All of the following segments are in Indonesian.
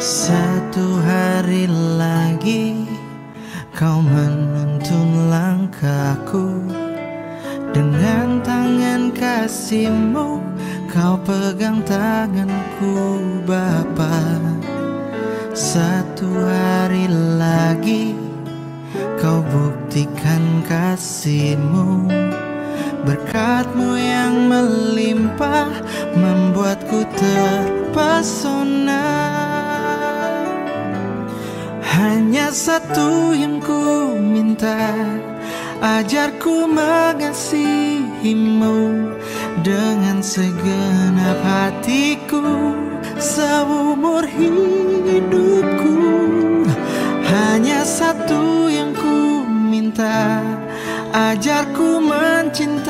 Satu hari lagi kau menuntun langkahku, dengan tangan kasih-Mu kau pegang tanganku Bapa. Satu hari lagi kau buktikan kasih-Mu, berkat-Mu yang melimpah membuatku terpesona. Hanya satu yang ku minta, ajarku mengasihi-Mu dengan segenap hatiku seumur hidupku. Hanya satu yang ku minta, ajarku mencintai-Mu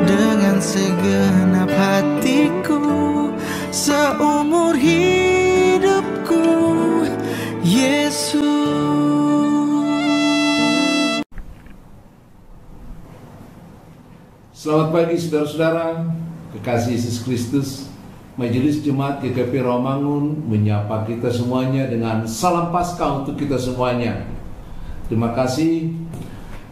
dengan segenap hatiku seumur hidupku, Yesus. Selamat pagi saudara-saudara, kekasih Yesus Kristus. Majelis Jemaat GKP Rawamangun menyapa kita semuanya dengan salam Paskah untuk kita semuanya. Terima kasih.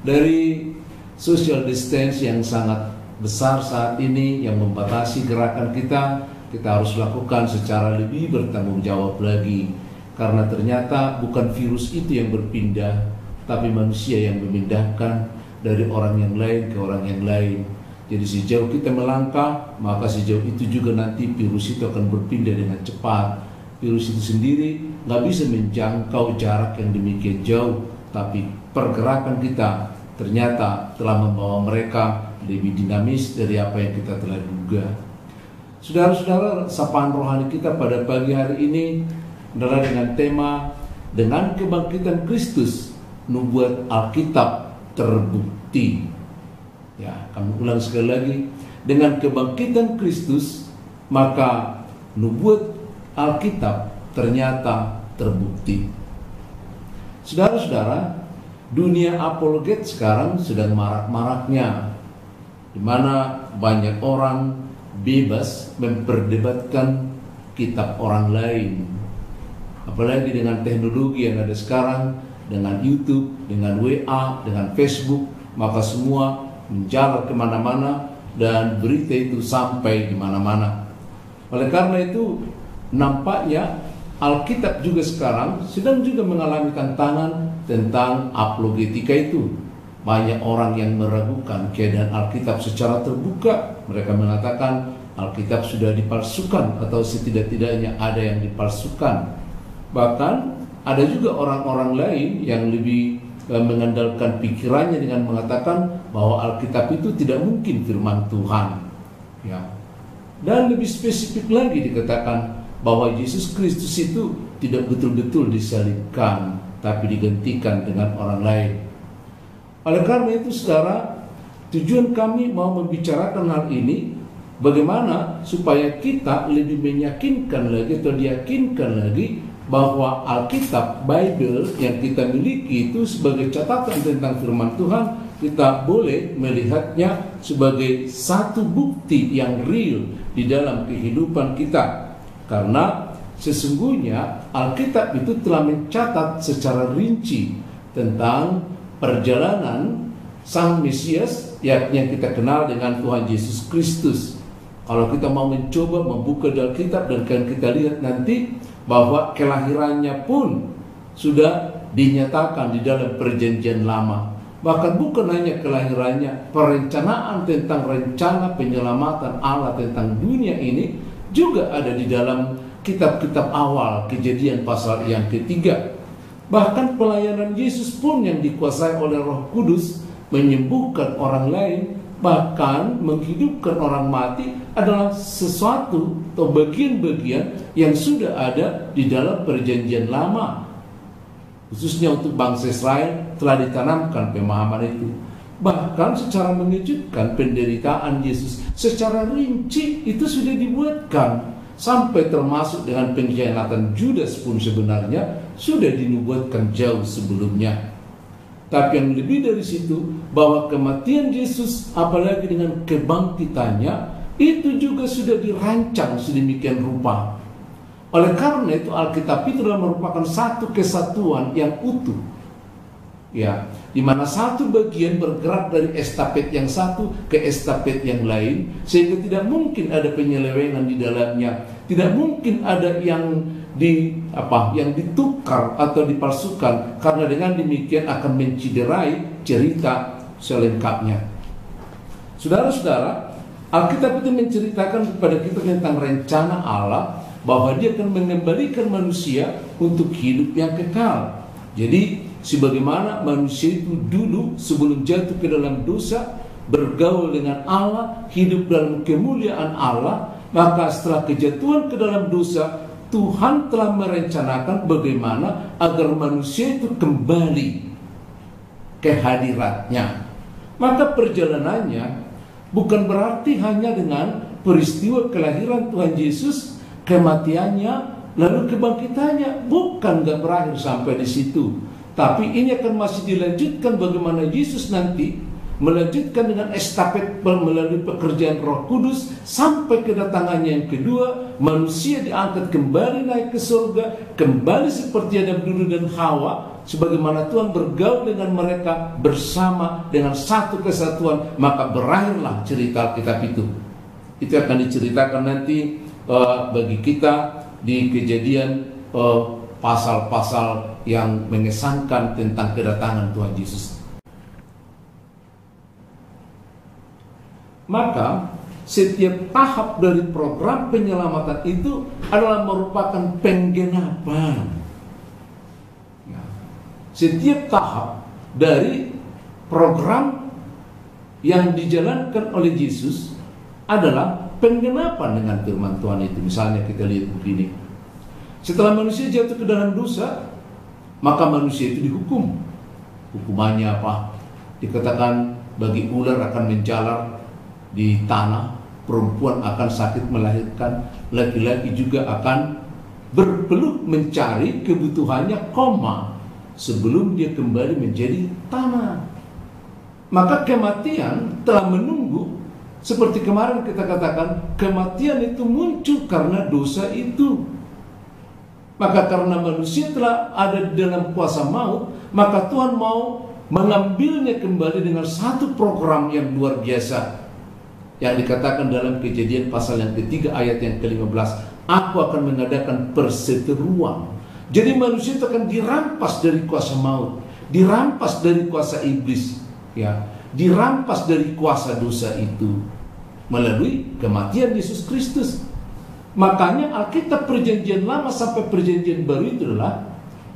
Dari social distance yang sangat besar saat ini yang membatasi gerakan kita harus lakukan secara lebih bertanggung jawab lagi. Karena ternyata bukan virus itu yang berpindah, tapi manusia yang memindahkan dari orang yang lain ke orang yang lain. Jadi sejauh kita melangkah, maka sejauh itu juga nanti virus itu akan berpindah dengan cepat. Virus itu sendiri nggak bisa menjangkau jarak yang demikian jauh, tapi pergerakan kita ternyata telah membawa mereka lebih dinamis dari apa yang kita telah duga. Saudara-saudara, sapaan rohani kita pada pagi hari ini adalah dengan tema dengan kebangkitan Kristus, nubuat Alkitab terbukti. Ya, kami ulang sekali lagi, dengan kebangkitan Kristus maka nubuat Alkitab ternyata terbukti. Saudara-saudara, dunia apologet sekarang sedang marak-maraknya, di mana banyak orang bebas memperdebatkan kitab orang lain. Apalagi dengan teknologi yang ada sekarang, dengan YouTube, dengan WA, dengan Facebook, maka semua menjalar kemana-mana dan berita itu sampai di mana-mana. Oleh karena itu, nampaknya Alkitab juga sekarang sedang juga mengalami tantangan tentang apologetika itu. Banyak orang yang meragukan keadaan Alkitab secara terbuka. Mereka mengatakan Alkitab sudah dipalsukan atau setidak-tidaknya ada yang dipalsukan. Bahkan ada juga orang-orang lain yang lebih mengandalkan pikirannya dengan mengatakan bahwa Alkitab itu tidak mungkin firman Tuhan. Ya. Dan lebih spesifik lagi dikatakan bahwa Yesus Kristus itu tidak betul-betul disalibkan, tapi digantikan dengan orang lain. Oleh karena itu, saudara, tujuan kami mau membicarakan hal ini, bagaimana supaya kita lebih meyakinkan lagi atau diyakinkan lagi bahwa Alkitab, Bible yang kita miliki itu sebagai catatan tentang firman Tuhan, kita boleh melihatnya sebagai satu bukti yang real di dalam kehidupan kita. Karena sesungguhnya Alkitab itu telah mencatat secara rinci tentang perjalanan Sang Mesias, yakni yang kita kenal dengan Tuhan Yesus Kristus. Kalau kita mau mencoba membuka di Alkitab dan kita lihat nanti bahwa kelahirannya pun sudah dinyatakan di dalam perjanjian lama. Bahkan bukan hanya kelahirannya, perencanaan tentang rencana penyelamatan Allah tentang dunia ini juga ada di dalam kitab-kitab awal, Kejadian pasal yang ketiga. Bahkan pelayanan Yesus pun yang dikuasai oleh Roh Kudus, menyembuhkan orang lain, bahkan menghidupkan orang mati adalah sesuatu atau bagian-bagian yang sudah ada di dalam perjanjian lama. Khususnya untuk bangsa Israel telah ditanamkan pemahaman itu. Bahkan secara mengejutkan penderitaan Yesus secara rinci itu sudah dibuatkan. Sampai termasuk dengan pengkhianatan Judas pun sebenarnya sudah dinubuatkan jauh sebelumnya. Tapi yang lebih dari situ, bahwa kematian Yesus apalagi dengan kebangkitannya itu juga sudah dirancang sedemikian rupa. Oleh karena itu Alkitab itu adalah merupakan satu kesatuan yang utuh, ya, di mana satu bagian bergerak dari estafet yang satu ke estafet yang lain, sehingga tidak mungkin ada penyelewengan di dalamnya, tidak mungkin ada yang ditukar atau dipalsukan, karena dengan demikian akan menciderai cerita selengkapnya. Saudara-saudara, Alkitab itu menceritakan kepada kita tentang rencana Allah bahwa Dia akan mengembalikan manusia untuk hidup yang kekal. Jadi sebagaimana manusia itu dulu sebelum jatuh ke dalam dosa bergaul dengan Allah, hidup dalam kemuliaan Allah, maka setelah kejatuhan ke dalam dosa, Tuhan telah merencanakan bagaimana agar manusia itu kembali ke hadiratnya. Maka perjalanannya bukan berarti hanya dengan peristiwa kelahiran Tuhan Yesus, kematiannya, lalu kebangkitannya. Bukan, gak berakhir sampai di situ. Tapi ini akan masih dilanjutkan bagaimana Yesus nanti melanjutkan dengan estafet melalui pekerjaan Roh Kudus sampai kedatangannya yang kedua, manusia diangkat kembali naik ke surga, kembali seperti Adam dulu dan Hawa, sebagaimana Tuhan bergaul dengan mereka bersama dengan satu kesatuan, maka berakhirlah cerita Alkitab itu. Itu akan diceritakan nanti bagi kita di Kejadian, pasal-pasal yang mengesankan tentang kedatangan Tuhan Yesus. Maka setiap tahap dari program penyelamatan itu adalah merupakan penggenapan. Setiap tahap dari program yang dijalankan oleh Yesus adalah penggenapan dengan firman Tuhan itu. Misalnya kita lihat begini, setelah manusia jatuh ke dalam dosa, maka manusia itu dihukum. Hukumannya apa? Dikatakan bagi ular akan menjalar di tanah, perempuan akan sakit melahirkan, laki-laki juga akan berpeluh mencari kebutuhannya, sebelum dia kembali menjadi tanah. Maka kematian telah menunggu. Seperti kemarin kita katakan, kematian itu muncul karena dosa itu. Maka karena manusia telah ada di dalam kuasa maut, maka Tuhan mau mengambilnya kembali dengan satu program yang luar biasa, yang dikatakan dalam Kejadian pasal yang ketiga ayat yang ke-15, aku akan mengadakan perseteruan. Jadi manusia itu akan dirampas dari kuasa maut, dirampas dari kuasa iblis, ya, dirampas dari kuasa dosa itu melalui kematian Yesus Kristus. Makanya Alkitab Perjanjian Lama sampai Perjanjian Baru itu adalah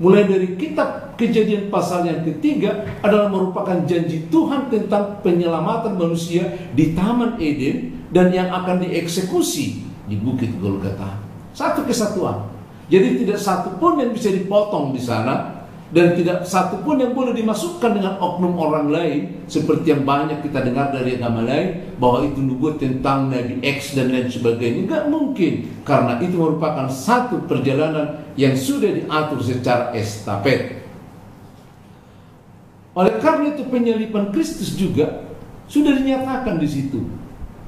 mulai dari kitab Kejadian pasal yang ketiga adalah merupakan janji Tuhan tentang penyelamatan manusia di Taman Eden dan yang akan dieksekusi di Bukit Golgota. Satu kesatuan. Jadi tidak satu pun yang bisa dipotong di sana, dan tidak satu pun yang boleh dimasukkan dengan oknum orang lain, seperti yang banyak kita dengar dari agama lain bahwa itu nubuat tentang Nabi X dan lain sebagainya. Tidak mungkin, karena itu merupakan satu perjalanan yang sudah diatur secara estafet. Oleh karena itu penyaliban Kristus juga sudah dinyatakan di situ.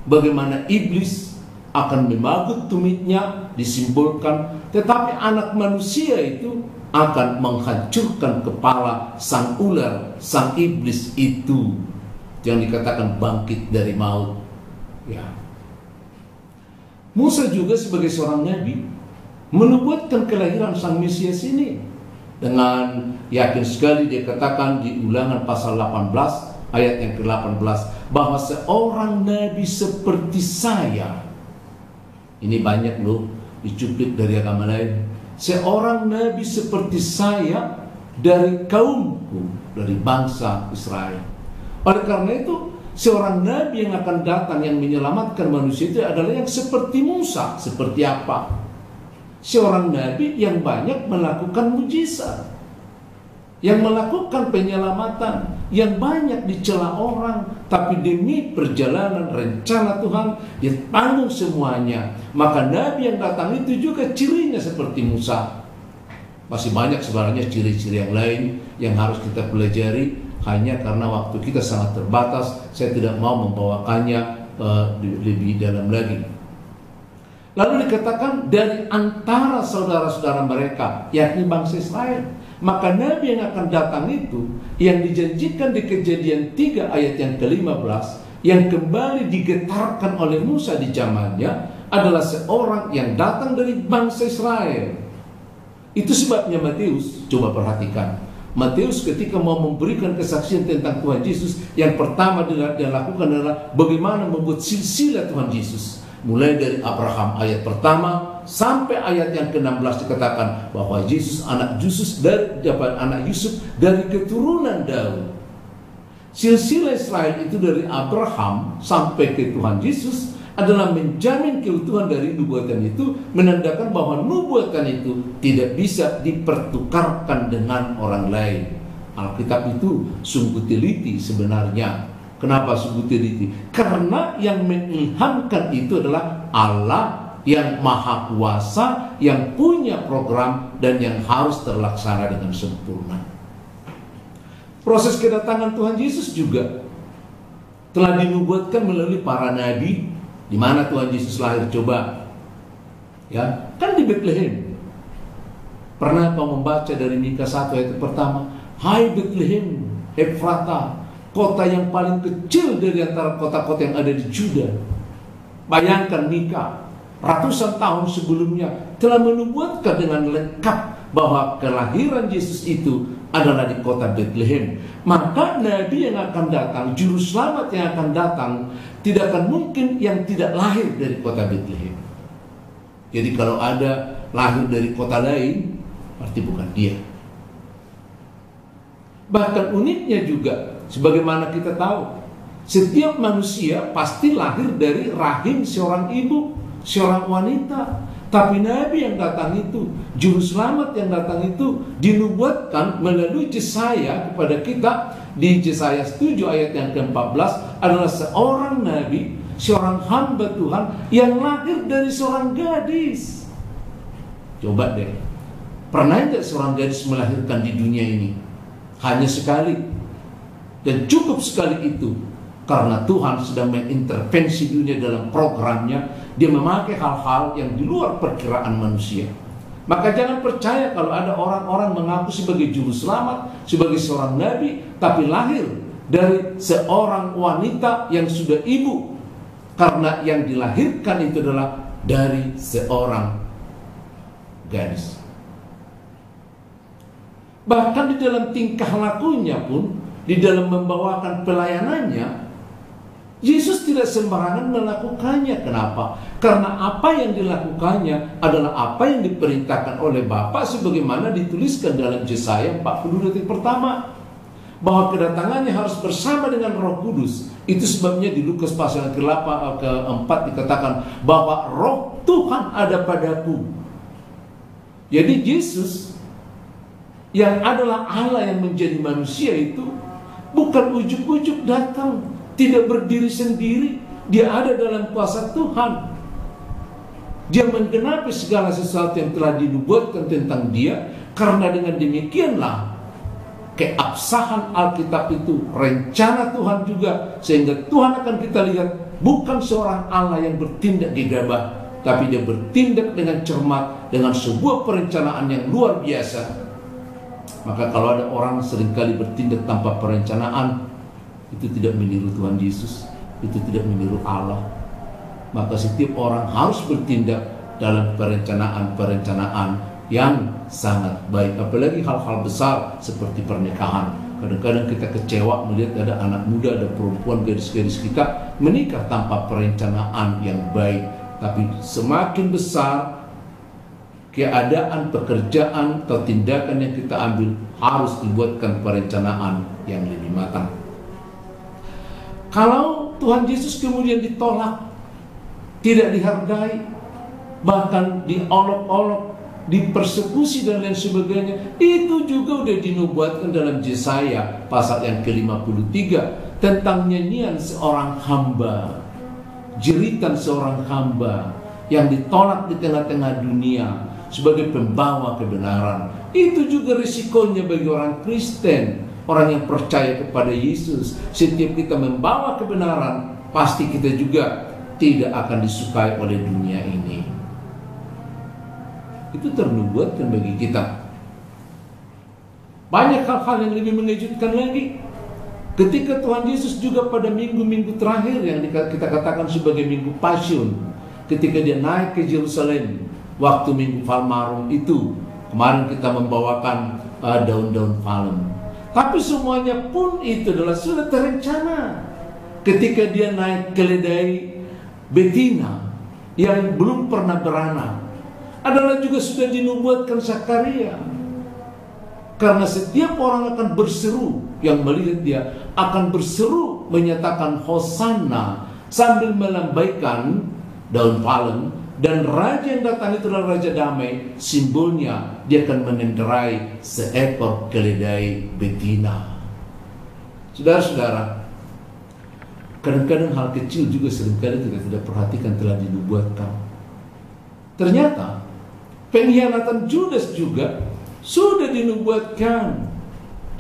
Bagaimana iblis akan memagut tumitnya, disimbolkan, tetapi anak manusia itu akan menghancurkan kepala sang ular, sang iblis itu, yang dikatakan bangkit dari maut. Ya. Musa juga sebagai seorang nabi menubuatkan kelahiran sang Mesias ini. Dengan yakin sekali dia katakan di Ulangan pasal 18 ayat yang ke-18 bahwa seorang nabi seperti saya. Ini banyak loh dicuplik dari agama lain. Seorang nabi seperti saya dari kaumku, dari bangsa Israel. Oleh karena itu, seorang nabi yang akan datang yang menyelamatkan manusia itu adalah yang seperti Musa. Seperti apa? Seorang nabi yang banyak melakukan mujizat, yang melakukan penyelamatan, yang banyak dicela orang, tapi demi perjalanan rencana Tuhan dia tanggung semuanya. Maka nabi yang datang itu juga cirinya seperti Musa. Masih banyak sebenarnya ciri-ciri yang lain yang harus kita pelajari, hanya karena waktu kita sangat terbatas saya tidak mau membawakannya lebih dalam lagi. Lalu dikatakan dari antara saudara-saudara mereka, yakni bangsa Israel. Maka Nabi yang akan datang itu, yang dijanjikan di Kejadian 3 ayat yang ke-15, yang kembali digetarkan oleh Musa di zamannya, adalah seorang yang datang dari bangsa Israel. Itu sebabnya Matius, coba perhatikan, Matius ketika mau memberikan kesaksian tentang Tuhan Yesus, yang pertama dia lakukan adalah bagaimana membuat silsilah Tuhan Yesus. Mulai dari Abraham ayat pertama sampai ayat yang ke-16 dikatakan bahwa Yesus anak Yusuf dari keturunan Daud. Silsilah Israel itu dari Abraham sampai ke Tuhan Yesus adalah menjamin keutuhan dari nubuatan itu, menandakan bahwa nubuatan itu tidak bisa dipertukarkan dengan orang lain. Alkitab itu sungguh teliti sebenarnya. Kenapa sungguh teliti? Karena yang mengilhamkan itu adalah Allah yang maha kuasa, yang punya program dan yang harus terlaksana dengan sempurna. Proses kedatangan Tuhan Yesus juga telah dinubuatkan melalui para nabi. Di mana Tuhan Yesus lahir coba? Ya, kan di Bethlehem. Pernah kau membaca dari Mika 1 ayat pertama, "Hai Bethlehem Efrata, kota yang paling kecil dari antara kota-kota yang ada di Juda." Bayangkan Mika ratusan tahun sebelumnya telah menubuatkan dengan lengkap bahwa kelahiran Yesus itu adalah di kota Bethlehem. Maka Nabi yang akan datang, juru selamat yang akan datang, tidak akan mungkin yang tidak lahir dari kota Bethlehem. Jadi kalau ada lahir dari kota lain, berarti bukan dia. Bahkan uniknya juga, sebagaimana kita tahu, setiap manusia pasti lahir dari rahim seorang ibu, seorang wanita. Tapi Nabi yang datang itu, juru selamat yang datang itu, dinubuatkan melalui Yesaya kepada kita. Di Yesaya 7 ayat yang ke-14 adalah seorang Nabi, seorang hamba Tuhan yang lahir dari seorang gadis. Coba deh, pernah tidak seorang gadis melahirkan di dunia ini? Hanya sekali. Dan cukup sekali itu, karena Tuhan sedang mengintervensi dunia dalam programnya. Dia memakai hal-hal yang di luar perkiraan manusia. Maka jangan percaya kalau ada orang-orang mengaku sebagai juru selamat, sebagai seorang nabi, tapi lahir dari seorang wanita yang sudah ibu. Karena yang dilahirkan itu adalah dari seorang gadis. Bahkan di dalam tingkah lakunya pun, di dalam membawakan pelayanannya, Yesus tidak sembarangan melakukannya. Kenapa? Karena apa yang dilakukannya adalah apa yang diperintahkan oleh Bapa, sebagaimana dituliskan dalam Yesaya 40 ayat pertama, bahwa kedatangannya harus bersama dengan Roh Kudus. Itu sebabnya di Lukas pasal ke-4 dikatakan bahwa Roh Tuhan ada padaku. Jadi Yesus yang adalah Allah yang menjadi manusia itu bukan ujuk-ujuk datang, tidak berdiri sendiri. Dia ada dalam kuasa Tuhan. Dia menggenapi segala sesuatu yang telah dinubuatkan tentang dia. Karena dengan demikianlah keabsahan Alkitab itu rencana Tuhan juga, sehingga Tuhan akan kita lihat bukan seorang Allah yang bertindak gegabah, tapi dia bertindak dengan cermat, dengan sebuah perencanaan yang luar biasa. Maka kalau ada orang seringkali bertindak tanpa perencanaan, itu tidak meniru Tuhan Yesus, itu tidak meniru Allah. Maka setiap orang harus bertindak dalam perencanaan yang sangat baik. Apalagi hal-hal besar seperti pernikahan. Kadang-kadang kita kecewa melihat ada anak muda, ada perempuan, gadis-gadis kita menikah tanpa perencanaan yang baik. Tapi semakin besar keadaan, pekerjaan atau tindakan yang kita ambil, harus dibuatkan perencanaan yang lebih matang. Kalau Tuhan Yesus kemudian ditolak, tidak dihargai, bahkan diolok-olok, dipersekusi dan lain sebagainya, itu juga sudah dinubuatkan dalam Yesaya pasal yang ke-53 tentang nyanyian seorang hamba, jeritan seorang hamba yang ditolak di tengah-tengah dunia sebagai pembawa kebenaran. Itu juga risikonya bagi orang Kristen, orang yang percaya kepada Yesus. Setiap kita membawa kebenaran, pasti kita juga tidak akan disukai oleh dunia ini. itu ternubuatkan bagi kita. Banyak hal-hal yang lebih mengejutkan lagi. Ketika Tuhan Yesus juga pada minggu-minggu terakhir yang kita katakan sebagai minggu Pasyun, ketika dia naik ke Yerusalem, waktu minggu Palmarum itu, kemarin kita membawakan daun-daun palem. Tapi semuanya pun itu adalah sudah terencana. Ketika dia naik keledai betina yang belum pernah beranak, adalah juga sudah dinubuatkan Zakaria. Karena setiap orang akan berseru, yang melihat dia akan berseru menyatakan Hosanna sambil melambaikan daun palem, dan raja yang datang itu adalah raja damai. Simbolnya dia akan mengendarai seekor keledai betina. Saudara-saudara, kadang-kadang hal kecil juga seringkali kita tidak perhatikan telah dinubuatkan. Ternyata pengkhianatan Judas juga sudah dinubuatkan.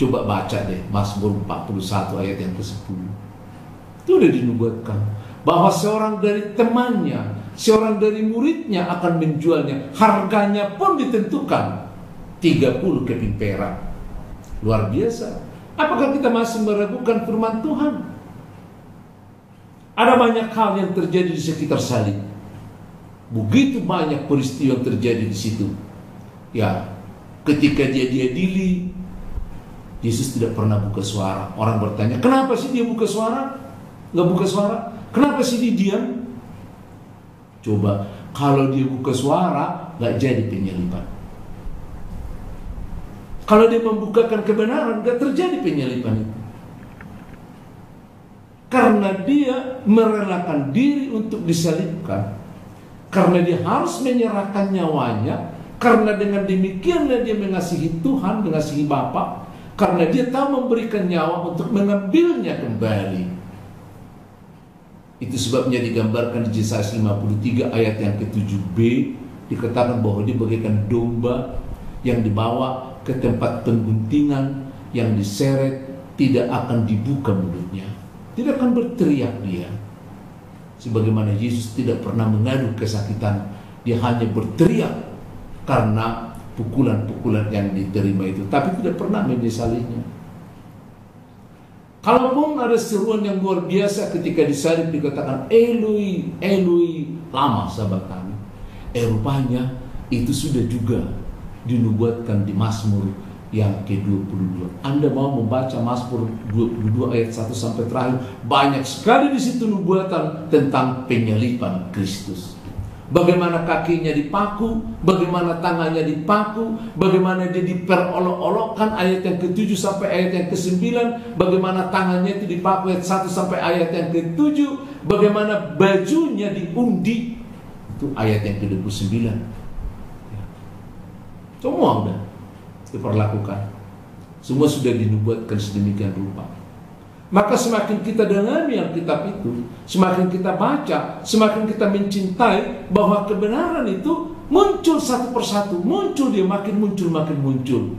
Coba baca deh Mazmur 41 ayat yang ke-10. Itu sudah dinubuatkan bahwa seorang dari temannya, seorang dari muridnya akan menjualnya. Harganya pun ditentukan 30 keping perak. Luar biasa. Apakah kita masih meragukan firman Tuhan? Ada banyak hal yang terjadi di sekitar salib. Begitu banyak peristiwa yang terjadi di situ. Ya, ketika dia diadili, Yesus tidak pernah buka suara. Orang bertanya, kenapa sih dia buka suara? Nggak buka suara. Kenapa sih dia diam? Coba, kalau dia buka suara, nggak jadi penyaliban. Kalau dia membukakan kebenaran, nggak terjadi penyaliban itu. Karena dia merelakan diri untuk disalibkan. Karena dia harus menyerahkan nyawanya. Karena dengan demikianlah dia mengasihi Tuhan, mengasihi Bapa. Karena dia tahu memberikan nyawa untuk mengambilnya kembali. Itu sebabnya digambarkan di Yesaya 53 ayat yang ke-7b. Dikatakan bahwa dia bagaikan domba yang dibawa ke tempat pengguntingan, yang diseret, tidak akan dibuka mulutnya, tidak akan berteriak dia. Sebagaimana Yesus tidak pernah mengadu kesakitan, dia hanya berteriak karena pukulan-pukulan yang diterima itu, tapi tidak pernah menyesalinya. Kalaupun ada seruan yang luar biasa ketika disalib, dikatakan Eloi, Eloi, lama sabachthani. Rupanya itu sudah juga dinubuatkan di Mazmur yang ke-22. Anda mau membaca Mazmur 22 ayat 1 sampai terakhir, banyak sekali di situ nubuatan tentang penyaliban Kristus. Bagaimana kakinya dipaku, bagaimana tangannya dipaku, bagaimana dia diperolok-olokkan, ayat yang ke-7 sampai ayat yang ke-9, bagaimana tangannya itu dipaku, ayat 1 sampai ayat yang ke-7, bagaimana bajunya diundi, itu ayat yang ke-29. Semua sudah diperlakukan, semua sudah dinubuatkan sedemikian rupa. Maka semakin kita dalami Alkitab itu, semakin kita baca, semakin kita mencintai bahwa kebenaran itu muncul satu persatu, muncul dia makin muncul.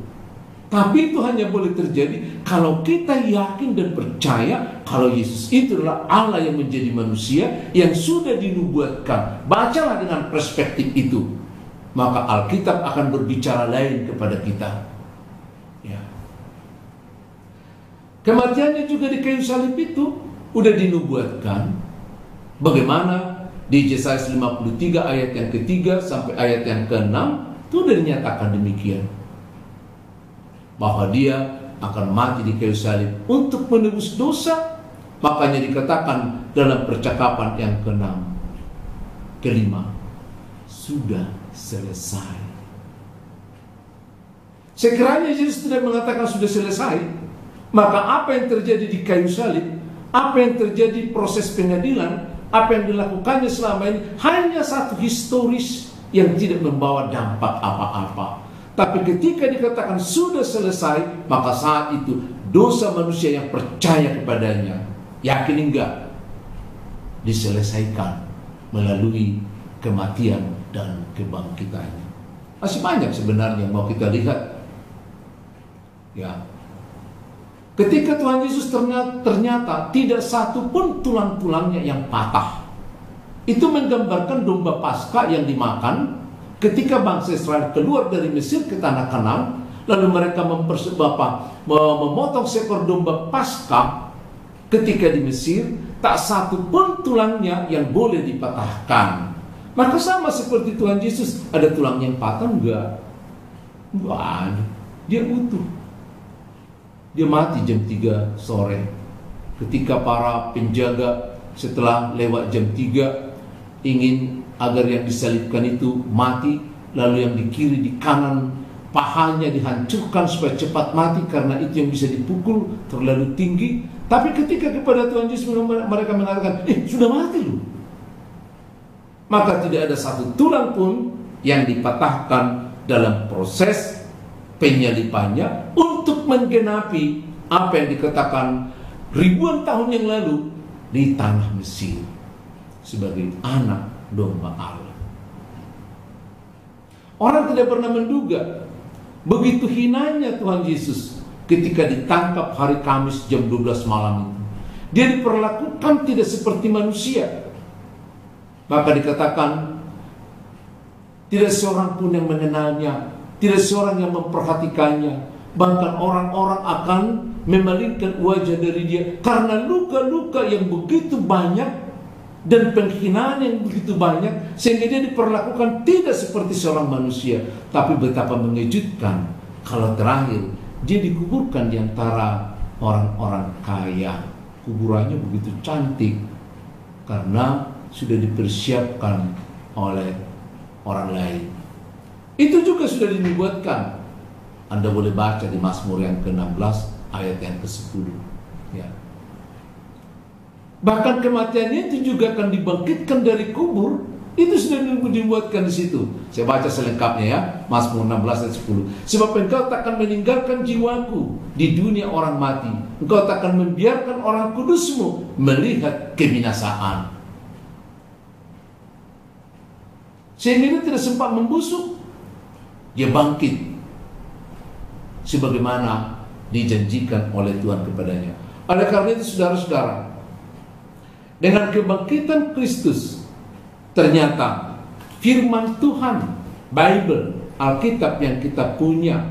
Tapi itu hanya boleh terjadi kalau kita yakin dan percaya kalau Yesus itu adalah Allah yang menjadi manusia yang sudah dinubuatkan. Bacalah dengan perspektif itu, maka Alkitab akan berbicara lain kepada kita. Kematiannya juga di kayu salib itu udah dinubuatkan. Bagaimana di Yesaya 53 ayat yang ke-3 sampai ayat yang ke-6 itu udah dinyatakan demikian, bahwa dia akan mati di kayu salib untuk menebus dosa. Makanya dikatakan dalam percakapan yang ke-6, ke-5, sudah selesai. Sekiranya Yesus tidak mengatakan sudah selesai, maka apa yang terjadi di kayu salib, apa yang terjadi proses pengadilan, apa yang dilakukannya selama ini hanya satu historis yang tidak membawa dampak apa-apa. Tapi ketika dikatakan sudah selesai, maka saat itu dosa manusia yang percaya kepadanya, yakin enggak, diselesaikan melalui kematian dan kebangkitannya. Masih banyak sebenarnya yang mau kita lihat. Ya. Ketika Tuhan Yesus ternyata tidak satu pun tulang-tulangnya yang patah. Itu menggambarkan domba Paskah yang dimakan ketika bangsa Israel keluar dari Mesir ke tanah Kanaan, lalu mereka memotong seekor domba Paskah ketika di Mesir, tak satu pun tulangnya yang boleh dipatahkan. Maka sama seperti Tuhan Yesus, ada tulang yang patah enggak? Enggak ada. Dia utuh. Dia mati jam 3 sore. Ketika para penjaga setelah lewat jam 3 ingin agar yang disalibkan itu mati, lalu yang di kiri di kanan pahanya dihancurkan supaya cepat mati karena itu yang bisa dipukul terlalu tinggi. Tapi ketika kepada Tuhan Yesus mereka mengatakan, sudah mati loh. Maka tidak ada satu tulang pun yang dipatahkan dalam proses penyalipannya untuk menggenapi apa yang dikatakan ribuan tahun yang lalu di tanah Mesir sebagai anak domba Allah. Orang tidak pernah menduga begitu hinanya Tuhan Yesus ketika ditangkap hari Kamis jam 12 malam itu. Dia diperlakukan tidak seperti manusia. Maka dikatakan tidak seorang pun yang mengenalnya, tidak seorang yang memperhatikannya. Bahkan orang-orang akan memalingkan wajah dari dia karena luka-luka yang begitu banyak dan penghinaan yang begitu banyak, sehingga dia diperlakukan tidak seperti seorang manusia. Tapi betapa mengejutkan kalau terakhir dia dikuburkan di antara orang-orang kaya. Kuburannya begitu cantik karena sudah dipersiapkan oleh orang lain. Itu juga sudah dinubuatkan. Anda boleh baca di Mazmur yang ke-16 ayat yang ke-10. Ya. Bahkan kematiannya itu juga akan dibangkitkan dari kubur. Itu sudah dibuatkan di situ. Saya baca selengkapnya ya, Mazmur 16 ayat 10. Sebab engkau takkan meninggalkan jiwaku di dunia orang mati. Engkau takkan membiarkan orang kudusmu melihat kebinasaan. Sehingga dia tidak sempat membusuk. Dia bangkit sebagaimana dijanjikan oleh Tuhan kepadanya. Oleh karena itu saudara-saudara, dengan kebangkitan Kristus, ternyata firman Tuhan, Bible, Alkitab yang kita punya,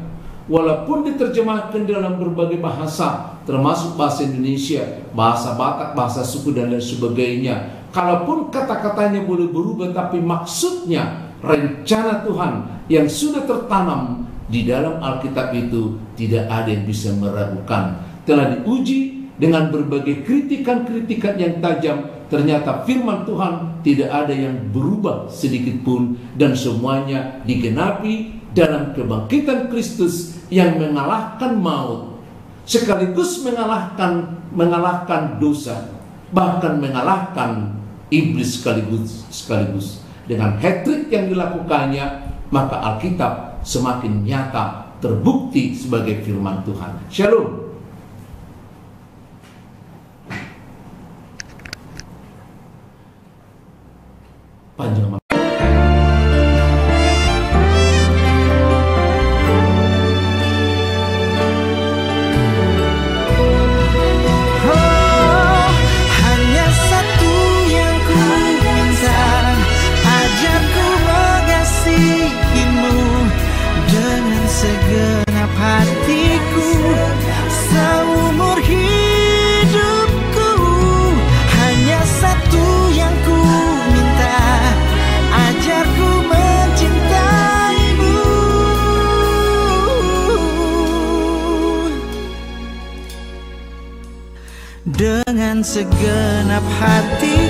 walaupun diterjemahkan dalam berbagai bahasa, termasuk bahasa Indonesia, bahasa Batak, bahasa suku dan lain sebagainya, kalaupun kata-katanya boleh berubah, tapi maksudnya, rencana Tuhan yang sudah tertanam di dalam Alkitab itu tidak ada yang bisa meragukan. Telah diuji dengan berbagai kritikan-kritikan yang tajam. Ternyata firman Tuhan tidak ada yang berubah sedikit pun, dan semuanya digenapi dalam kebangkitan Kristus yang mengalahkan maut, sekaligus mengalahkan dosa, bahkan mengalahkan iblis sekaligus. Dengan hat-trick yang dilakukannya, maka Alkitab semakin nyata terbukti sebagai firman Tuhan. Shalom. Panjang. Hanya satu yang ku minta, ajarku mengasihimu dengan segenap hatiku, seumur hidupku. Hanya satu yang ku minta, ajarku mencintaimu dengan segenap hatiku.